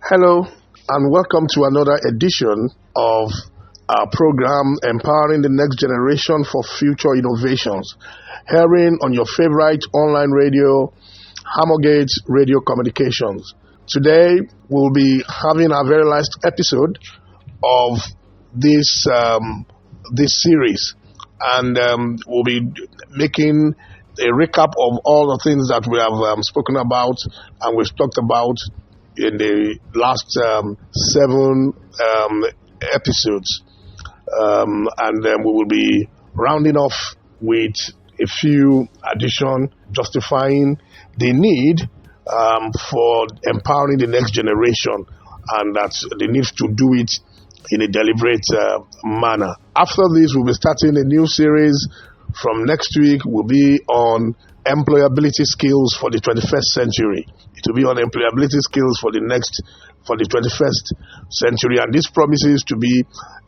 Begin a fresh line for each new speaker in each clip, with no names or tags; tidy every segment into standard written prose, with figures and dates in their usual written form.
Hello, and welcome to another edition of our program Empowering the Next Generation for Future Innovations, airing on your favorite online radio, Hammergate Radio Communications. Today, we'll be having our very last episode of this series, and we'll be making a recap of all the things that we have spoken about and we've talked about in the last 7 episodes. And then we will be rounding off with a few additions justifying the need for empowering the next generation, and that the need to do it in a deliberate manner. After this, we'll be starting a new series. From next week, will be on employability skills for the 21st century. It will be on employability skills for the 21st century, and this promises to be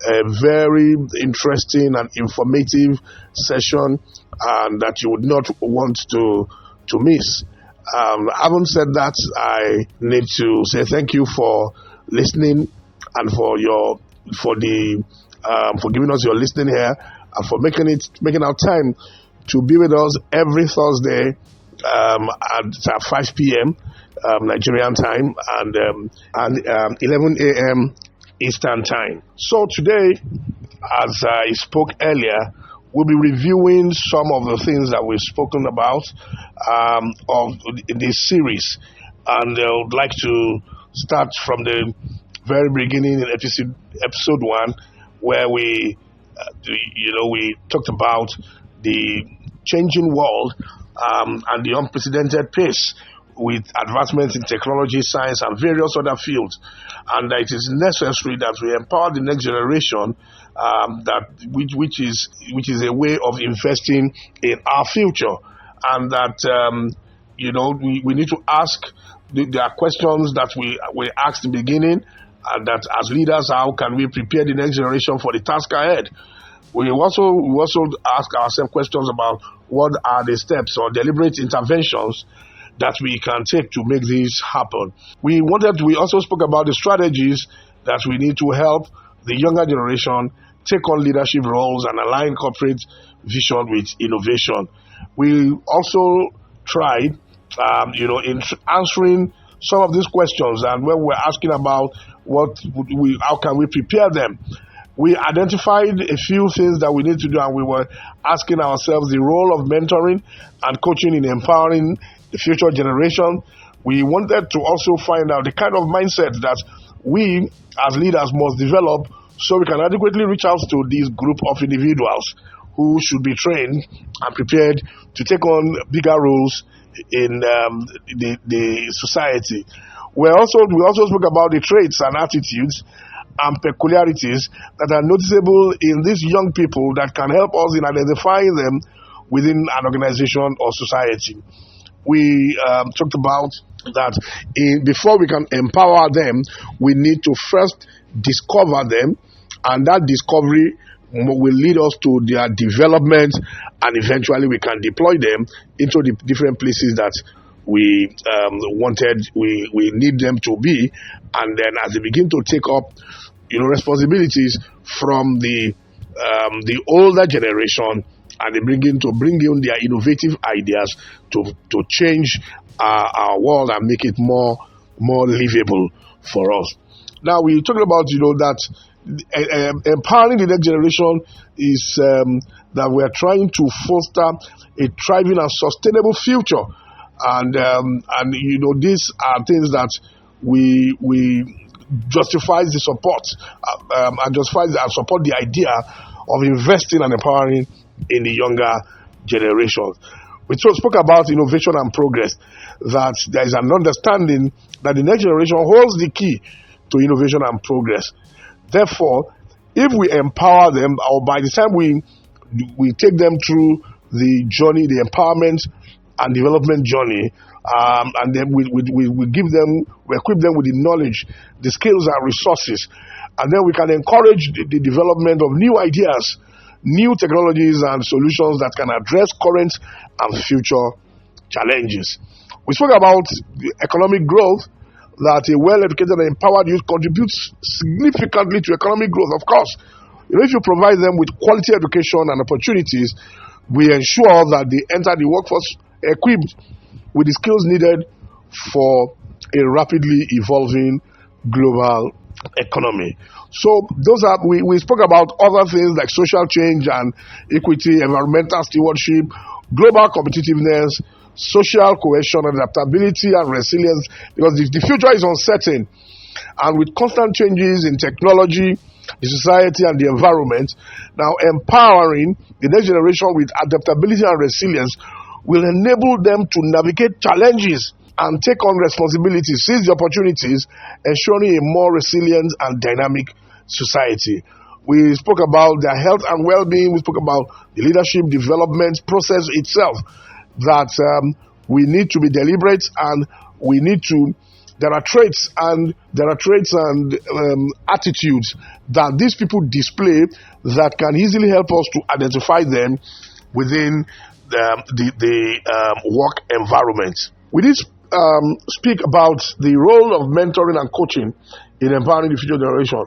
a very interesting and informative session, and that you would not want to miss. Having said that, I need to say thank you for listening and for giving us your listening here, and for making our time to be with us every Thursday at 5 p.m. Nigerian time and 11 a.m. Eastern time. So today, as I spoke earlier, we'll be reviewing some of the things that we've spoken about in this series, and I would like to start from the very beginning in episode 1, where we talked about the changing world and the unprecedented pace with advancements in technology, science, and various other fields, and that it is necessary that we empower the next generation, which is a way of investing in our future, and that we need to ask. There are questions that we asked in the beginning, and that as leaders, how can we prepare the next generation for the task ahead? We also ask ourselves questions about what are the steps or deliberate interventions that we can take to make this happen. We also spoke about the strategies that we need to help the younger generation take on leadership roles and align corporate vision with innovation. We also tried, in answering some of these questions, and when we're asking about how can we prepare them, we identified a few things that we need to do, and we were asking ourselves the role of mentoring and coaching in empowering the future generation. We wanted to also find out the kind of mindset that we as leaders must develop so we can adequately reach out to this group of individuals who should be trained and prepared to take on bigger roles in the society. We also spoke about the traits and attitudes and peculiarities that are noticeable in these young people that can help us in identifying them within an organization or society. We talked about that before we can empower them, we need to first discover them, and that discovery will lead us to their development, and eventually we can deploy them into the different places that we need them to be, and then as they begin to take up responsibilities from the older generation, and they bring in their innovative ideas to change our world and make it more livable for us. Now we talked about that empowering the next generation is that we are trying to foster a thriving and sustainable future, and these are things that we justifies the support and support the idea of investing and empowering in the younger generation. We spoke about innovation and progress, that there is an understanding that the next generation holds the key to innovation and progress. Therefore, if we empower them, or by the time we take them through the journey, the empowerment and development journey, and then we equip them with the knowledge, the skills and resources, and then we can encourage the development of new ideas, new technologies and solutions that can address current and future challenges. We spoke about economic growth, that a well-educated and empowered youth contributes significantly to economic growth. Of course, if you provide them with quality education and opportunities, we ensure that they enter the workforce equipped with the skills needed for a rapidly evolving global economy. So those are, we spoke about other things like social change and equity, environmental stewardship, global competitiveness, social cohesion, adaptability and resilience, because the future is uncertain, and with constant changes in technology, the society and the environment, now empowering the next generation with adaptability and resilience will enable them to navigate challenges and take on responsibilities, seize the opportunities, ensuring a more resilient and dynamic society. We spoke about their health and well-being. We spoke about the leadership development process itself, that we need to be deliberate, and we need to, there are traits and attitudes that these people display that can easily help us to identify them within the work environment. We did speak about the role of mentoring and coaching in empowering the future generation.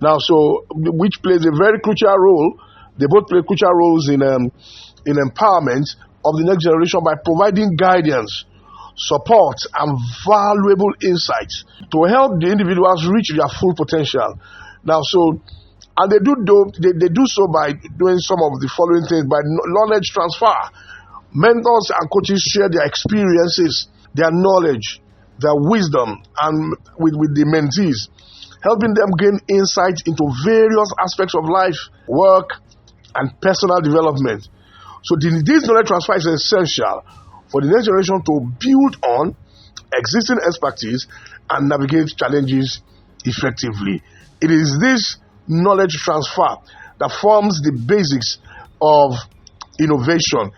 Now, so which plays a very crucial role. They both play crucial roles in empowerment of the next generation by providing guidance, support, and valuable insights to help the individuals reach their full potential. Now, so, and they do so by doing some of the following things: by knowledge transfer. Mentors and coaches share their experiences, their knowledge, their wisdom, and with the mentees, helping them gain insight into various aspects of life, work, and personal development. So this knowledge transfer is essential for the next generation to build on existing expertise and navigate challenges effectively. It is this knowledge transfer that forms the basics of innovation.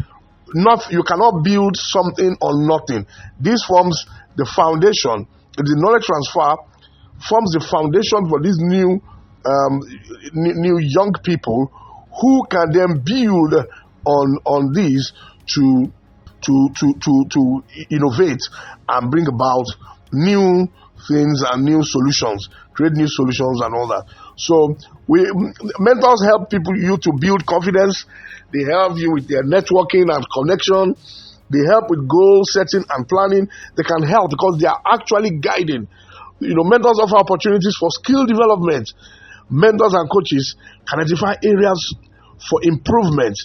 You cannot build something on nothing. This forms the foundation. The knowledge transfer forms the foundation for these new young people who can then build on these to innovate and bring about new things and new solutions, create new solutions and all that. So mentors help you to build confidence. They help you with their networking and connection. They help with goal setting and planning. They can help because they are actually guiding. Mentors offer opportunities for skill development. Mentors and coaches can identify areas for improvement.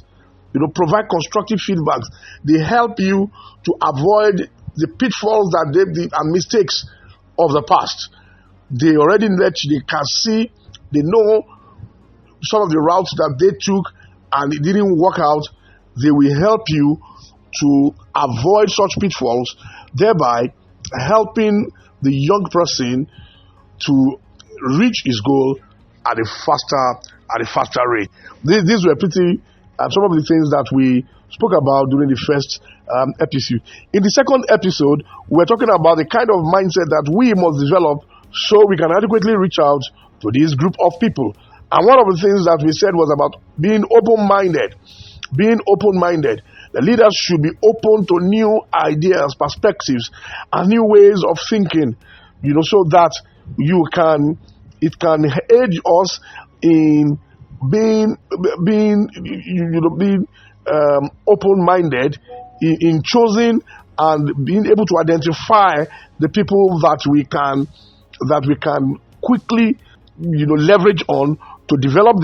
Provide constructive feedback. They help you to avoid the pitfalls and mistakes of the past. They already they can see, they know some of the routes that they took and it didn't work out. They will help you to avoid such pitfalls, thereby helping the young person to reach his goal at a faster rate. These were pretty some of the things that we spoke about during the first episode. In the second episode, we're talking about the kind of mindset that we must develop so we can adequately reach out to this group of people. And one of the things that we said was about being open-minded. Being open-minded. The leaders should be open to new ideas, perspectives, and new ways of thinking, so that it can aid us in being open-minded in choosing and being able to identify the people that we can quickly leverage on to develop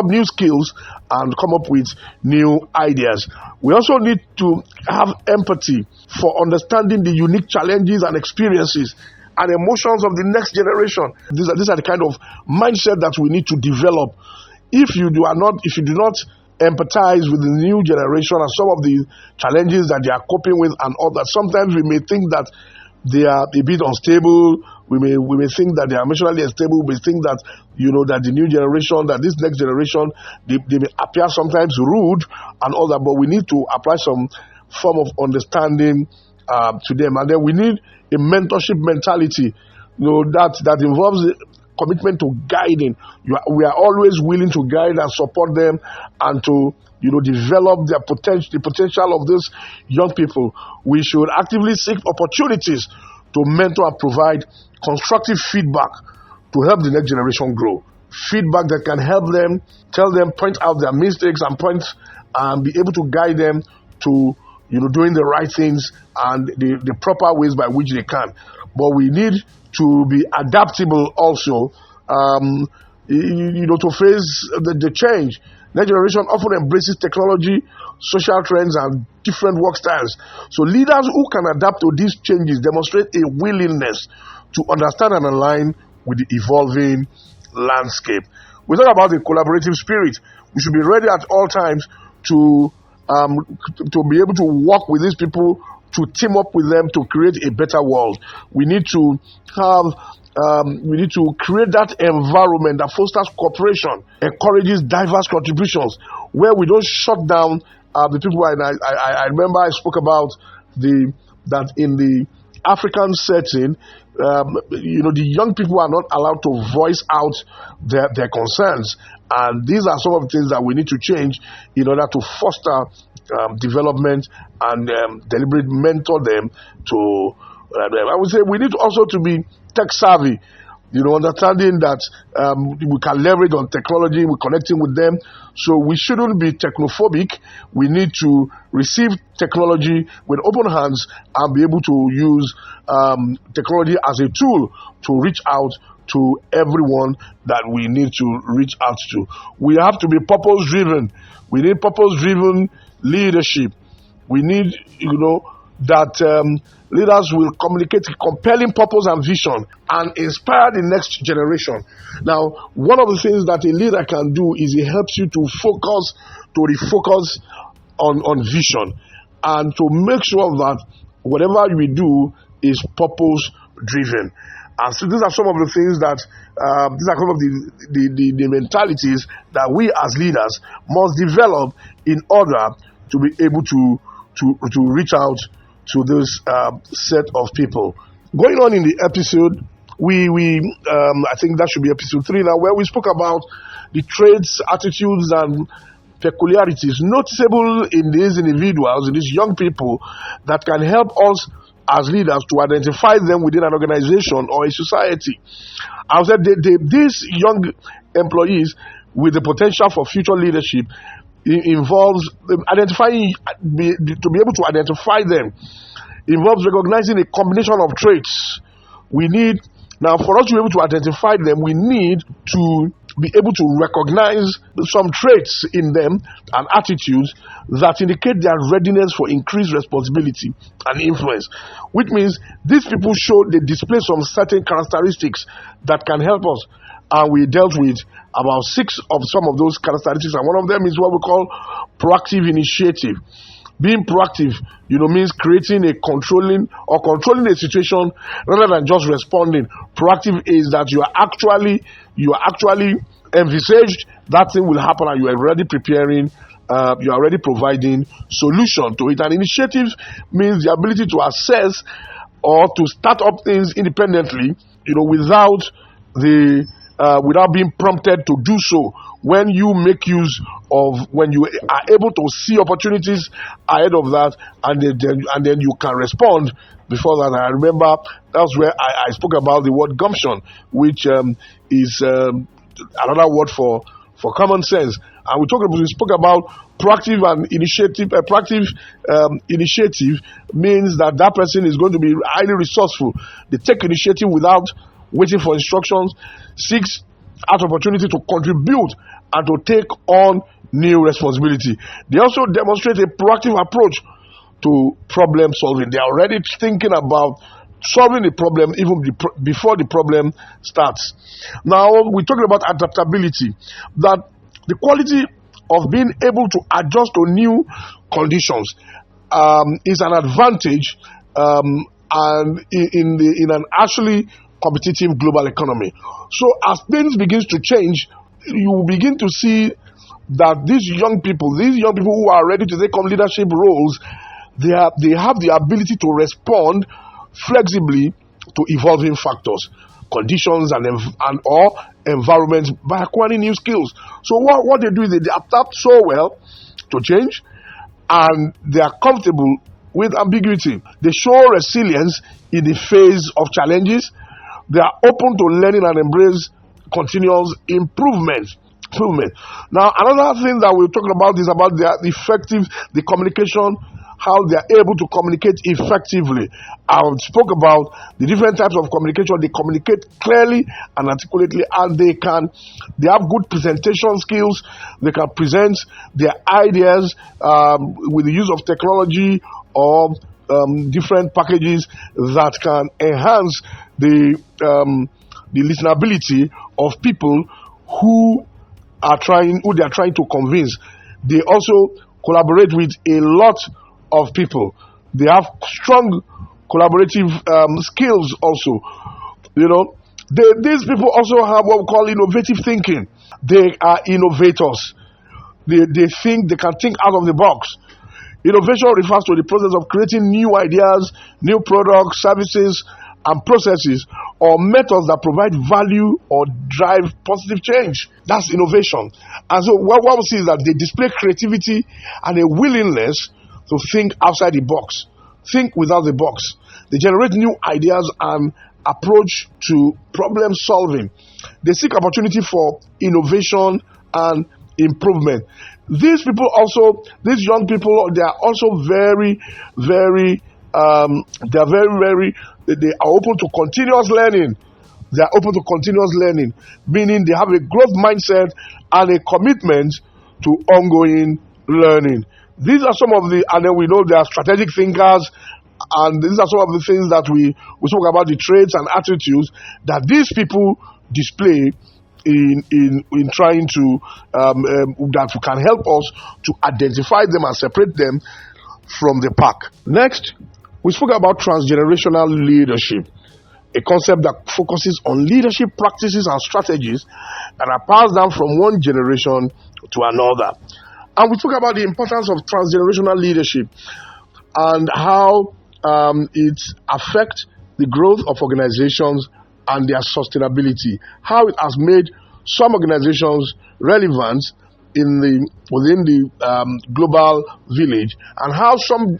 new skills and come up with new ideas. We also need to have empathy for understanding the unique challenges and experiences and emotions of the next generation. These are the kind of mindset that we need to develop. If you do not empathize with the new generation and some of the challenges that they are coping with and all that, sometimes we may think that they are a bit unstable. We may think that they are emotionally unstable. We think that that the new generation, that this next generation, they may appear sometimes rude and all that. But we need to apply some form of understanding to them, and then we need a mentorship mentality, that involves commitment to guiding. We are always willing to guide and support them and to develop the potential of these young people. We should actively seek opportunities to mentor and provide constructive feedback to help the next generation grow. Feedback that can help them, tell them, point out their mistakes and be able to guide them to doing the right things and the proper ways by which they can. But we need to be adaptable also, to face the change. Next generation often embraces technology, social trends, and different work styles. So leaders who can adapt to these changes demonstrate a willingness to understand and align with the evolving landscape. We talk about the collaborative spirit. We should be ready at all times to be able to work with these people, to team up with them to create a better world. We need to create that environment that fosters cooperation, encourages diverse contributions, where we don't shut down the people. And I remember I spoke about that in the African setting, the young people are not allowed to voice out their concerns. And these are some of the things that we need to change in order to foster development and deliberately mentor them to. I would say we need also to be tech savvy, understanding that we can leverage on technology, we're connecting with them. So we shouldn't be technophobic. We need to receive technology with open hands and be able to use technology as a tool to reach out to everyone that we need to reach out to. We have to be purpose driven. We need purpose driven leadership. We need, that leaders will communicate compelling purpose and vision and inspire the next generation. Now, one of the things that a leader can do is it helps you to refocus on vision and to make sure that whatever we do is purpose driven. And so these are some of the things that these are some of the mentalities that we as leaders must develop in order to be able to reach out to this set of people. Going on in the episode, we I think that should be episode 3 now, where we spoke about the traits, attitudes, and peculiarities noticeable in these individuals, in these young people, that can help us as leaders to identify them within an organization or a society. I said these young employees with the potential for future leadership involves identifying, to be able to identify them, involves recognizing a combination of traits. Now, for us to be able to identify them, we need to be able to recognize some traits in them and attitudes that indicate their readiness for increased responsibility and influence, which means these people they display some certain characteristics that can help us. And we dealt with about 6 of some of those characteristics, and one of them is what we call proactive initiative. Being proactive, means creating controlling a situation rather than just responding. Proactive is that you are actually envisaged that thing will happen, and you are already preparing. You are already providing solution to it. And initiative means the ability to assess or to start up things independently, without being prompted to do so. When you make use of, when you are able to see opportunities ahead of that, and then you can respond before that. I remember that's where I spoke about the word gumption, which is another word for common sense. And we spoke about proactive and initiative. Proactive initiative means that person is going to be highly resourceful. They take initiative without waiting for instructions, seeks out opportunity to contribute and to take on new responsibility. They also demonstrate a proactive approach to problem solving. They are already thinking about solving the problem even before the problem starts. Now, we're talking about adaptability, that the quality of being able to adjust to new conditions is an advantage and in an actually competitive global economy. So as things begin to change, you will begin to see that these young people who are ready to take on leadership roles, they have the ability to respond flexibly to evolving factors, conditions, and or environments by acquiring new skills. So what they do is they adapt so well to change, and they are comfortable with ambiguity. They show resilience in the face of challenges. They are open to learning and embrace continuous improvement. Now, another thing that we're talking about is about the communication, how they are able to communicate effectively. I spoke about the different types of communication. They communicate clearly and articulately, and they have good presentation skills. They can present their ideas with the use of technology or different packages that can enhance the listenability of people who they are trying to convince. They also collaborate with a lot of people. They have strong collaborative skills also. These people also have what we call innovative thinking. They are innovators. They can think out of the box. Innovation refers to the process of creating new ideas, new products, services, and processes or methods that provide value or drive positive change. That's innovation. And so what we see is that they display creativity and a willingness to think outside the box, think without the box. They generate new ideas and approach to problem solving. They seek opportunity for innovation and improvement. These young people, they are also very, very, they are open to continuous learning. They are open to continuous learning, meaning they have a growth mindset and a commitment to ongoing learning. These are some of and then we know they are strategic thinkers, and these are some of the things that we spoke about, the traits and attitudes that these people display in trying to that can help us to identify them and separate them from the pack. Next, we spoke about transgenerational leadership, a concept that focuses on leadership practices and strategies that are passed down from one generation to another. And we spoke about the importance of transgenerational leadership and how it affects the growth of organizations and their sustainability, how it has made some organizations relevant within the global village, and how some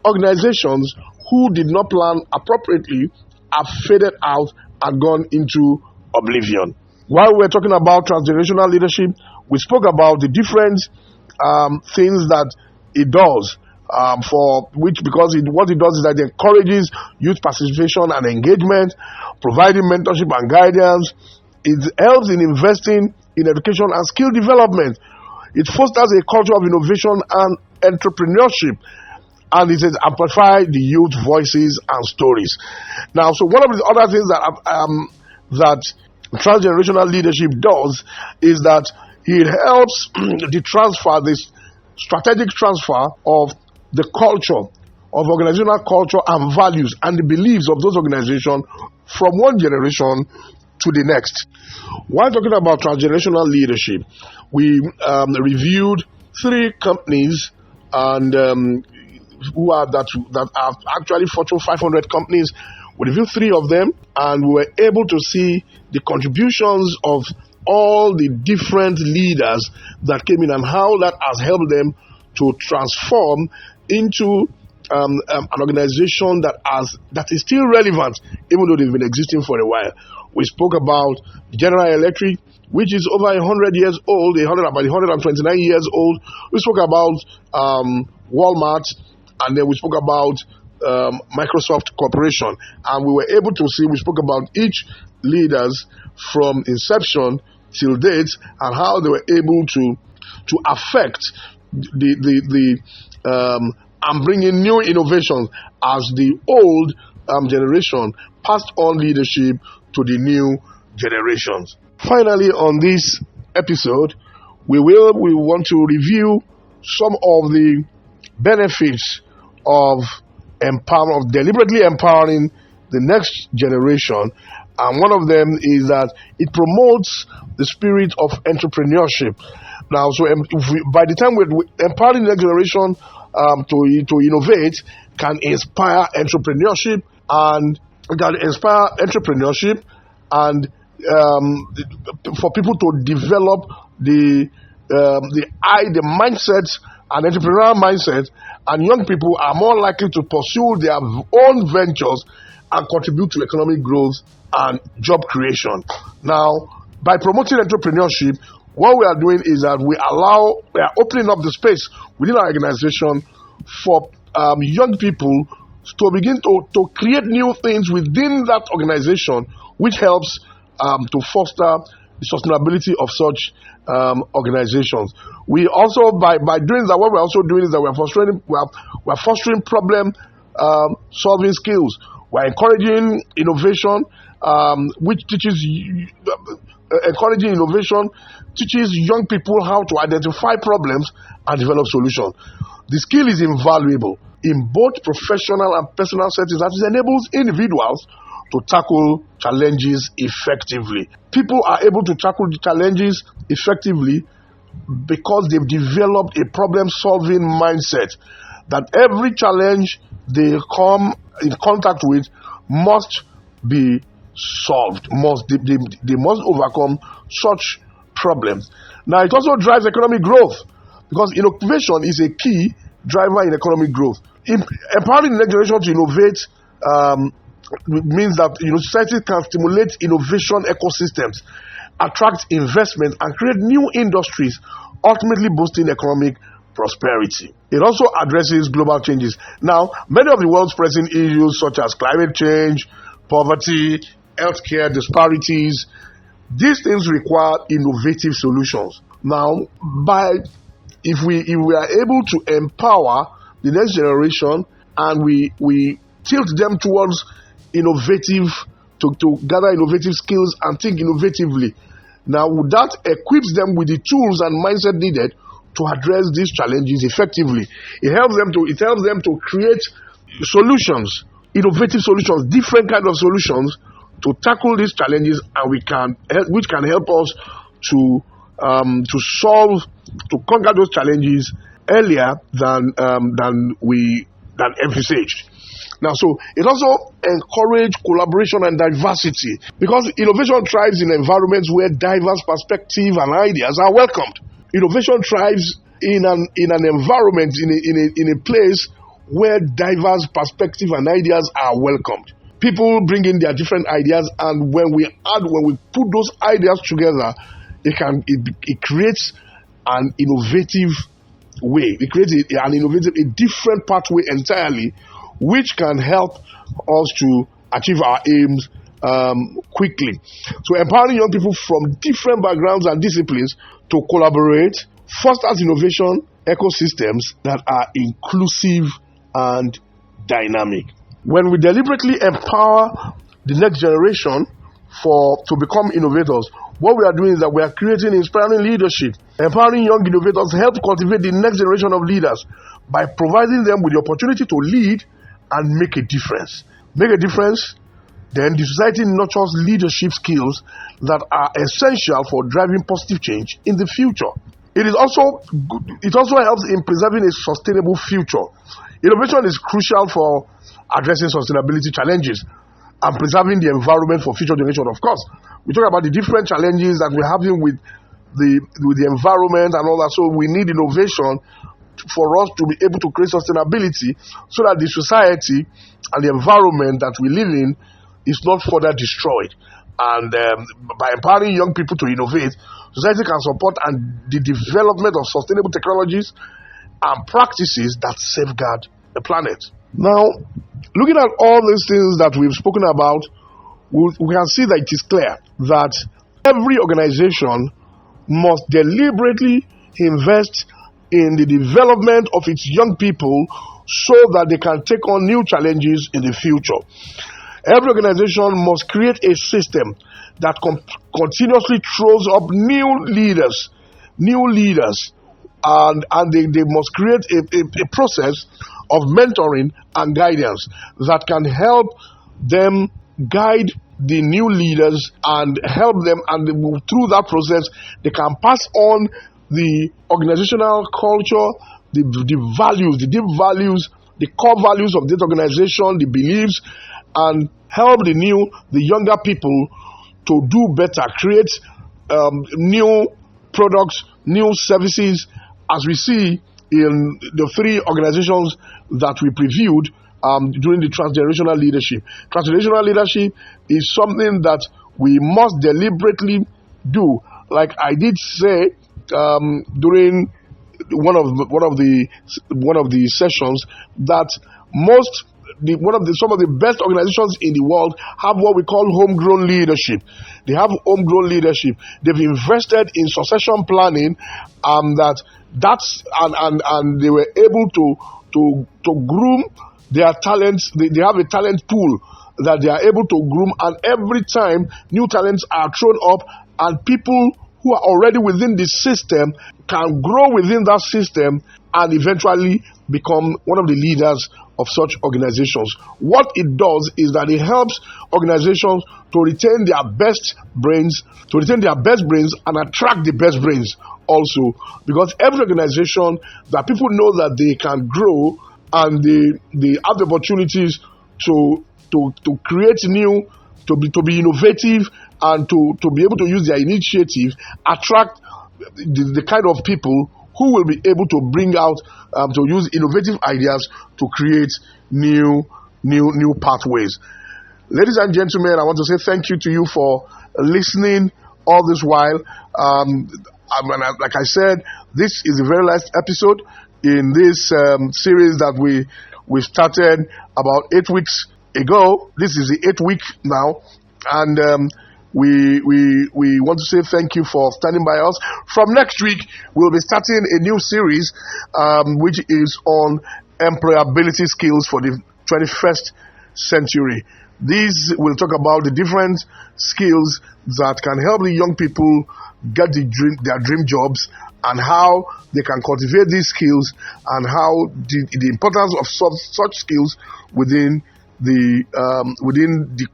organizations who did not plan appropriately have faded out and gone into oblivion. While we're talking about transgenerational leadership, we spoke about the different things that it does. What it does is that it encourages youth participation and engagement, providing mentorship and guidance. It helps in investing in education and skill development. It fosters a culture of innovation and entrepreneurship, and it has amplified the youth voices and stories. Now, so one of the other things that transgenerational leadership does is that it helps this strategic transfer of the culture, of organizational culture and values and the beliefs of those organizations from one generation to the next. While talking about transgenerational leadership, we reviewed 3 companies and that are actually Fortune 500 companies. We reviewed 3 of them, and we were able to see the contributions of all the different leaders that came in and how that has helped them to transform into an organization that is still relevant, even though they've been existing for a while. We spoke about General Electric, which is over 100 years old, about 129 years old. We spoke about Walmart, and then we spoke about Microsoft Corporation, and we spoke about each leaders from inception till date and how they were able to affect and bring in new innovations as the old generation passed on leadership to the new generations. Finally, on this episode, we want to review some of the benefits of deliberately empowering the next generation, and one of them is that it promotes the spirit of entrepreneurship. Now, so by the time we're empowering the next generation to innovate, can inspire entrepreneurship and for people to develop the mindset an entrepreneurial mindset, and young people are more likely to pursue their own ventures and contribute to economic growth and job creation. Now, by promoting entrepreneurship, what we are doing is that we are opening up the space within our organization for young people to begin to create new things within that organization, which helps to foster the sustainability of such organizations. We also, by doing that, what we're also doing is that we're fostering problem solving skills. We're encouraging innovation, which teaches young people how to identify problems and develop solutions. The skill is invaluable in both professional and personal settings, as it enables individuals to tackle challenges effectively. People are able to tackle the challenges effectively because they've developed a problem-solving mindset, that every challenge they come in contact with must be solved. They must overcome such problems. Now, it also drives economic growth, because innovation is a key driver in economic growth. Empowering the next generation to innovate means that society can stimulate innovation ecosystems, attract investment, and create new industries, ultimately boosting economic prosperity. It also addresses global changes. Now, many of the world's pressing issues such as climate change, poverty, healthcare disparities, these things require innovative solutions. Now, if we are able to empower the next generation and we tilt them towards innovative, to gather innovative skills and think innovatively, now that equips them with the tools and mindset needed to address these challenges effectively. It helps them to create solutions, innovative solutions, different kind of solutions to tackle these challenges, and which can help us to conquer those challenges earlier than envisaged. Now, so it also encourages collaboration and diversity, because innovation thrives in environments where diverse perspectives and ideas are welcomed. Innovation thrives in an environment, in a place where diverse perspectives and ideas are welcomed. People bring in their different ideas, and when we put those ideas together, it creates an innovative way. It creates a different pathway entirely, which can help us to achieve our aims quickly. So empowering young people from different backgrounds and disciplines to collaborate fosters innovation ecosystems that are inclusive and dynamic. When we deliberately empower the next generation to become innovators, what we are doing is that we are creating inspiring leadership. Empowering young innovators helps cultivate the next generation of leaders by providing them with the opportunity to lead and make a difference. Make a difference, then the society nurtures leadership skills that are essential for driving positive change in the future. It also helps in preserving a sustainable future. Innovation is crucial for addressing sustainability challenges and preserving the environment for future generations. Of course, we talk about the different challenges that we're having with the environment and all that. So we need innovation for us to be able to create sustainability, so that the society and the environment that we live in is not further destroyed. And by empowering young people to innovate, society can support the development of sustainable technologies and practices that safeguard the planet. Now, looking at all these things that we've spoken about, we can see that it is clear that every organization must deliberately invest in the development of its young people so that they can take on new challenges in the future. Every organization must create a system that continuously throws up new leaders, and they must create a process of mentoring and guidance that can help them guide the new leaders and help them, and through that process they can pass on the organizational culture, the values, the deep values, the core values of that organization, the beliefs, and help the younger people to do better, create new products, new services, as we see in the three organizations that we previewed during the transgenerational leadership. Transgenerational leadership is something that we must deliberately do. Like I did say during one of the sessions, that some of the best organizations in the world have what we call homegrown leadership. They have homegrown leadership. They've invested in succession planning, and they were able to groom their talents. They have a talent pool that they are able to groom, and every time new talents are thrown up, and people who are already within the system can grow within that system and eventually become one of the leaders of such organizations. What it does is that it helps organizations to retain their best brains, and attract the best brains also. Because every organization that people know that they can grow and they have the opportunities to create new, to be innovative, and to be able to use their initiative, attract the kind of people who will be able to bring out, to use innovative ideas to create new pathways. Ladies and gentlemen, I want to say thank you to you for listening all this while. Like I said, this is the very last episode in this series that we started about 8 weeks ago. This is the 8th week now, and we want to say thank you for standing by us. From next week, we'll be starting a new series, which is on employability skills for the 21st century. These will talk about the different skills that can help the young people get their dream jobs, and how they can cultivate these skills, and how the importance of such skills within the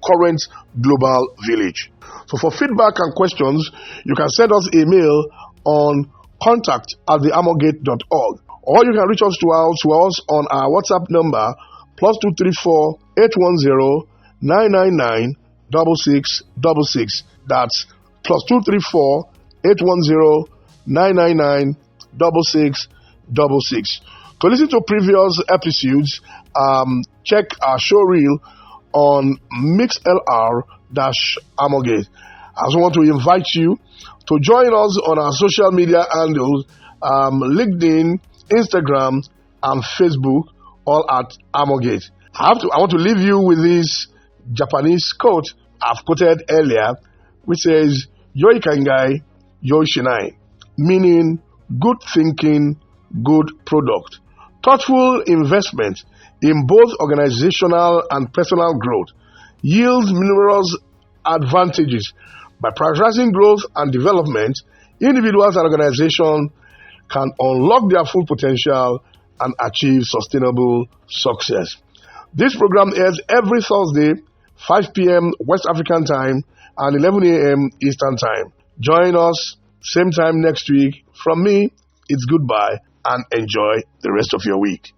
current global village. So for feedback and questions, you can send us a mail on contact@thearmorgate.org, or you can reach us to us on our WhatsApp number +234 810 999 6666. That's +234 810 999 6666. To listen to previous episodes, check our show reel on MixLR-Armorgate. I also want to invite you to join us on our social media handles, LinkedIn, Instagram, and Facebook, all at Armorgate. I want to leave you with this Japanese quote I've quoted earlier, which says, "Yoi kangai, yoi shinai," meaning good thinking, good product. Thoughtful investment in both organizational and personal growth yields numerous advantages. By prioritizing growth and development, individuals and organizations can unlock their full potential and achieve sustainable success. This program airs every Thursday, 5 p.m. West African time and 11 a.m. Eastern time. Join us same time next week. From me, it's goodbye, and enjoy the rest of your week.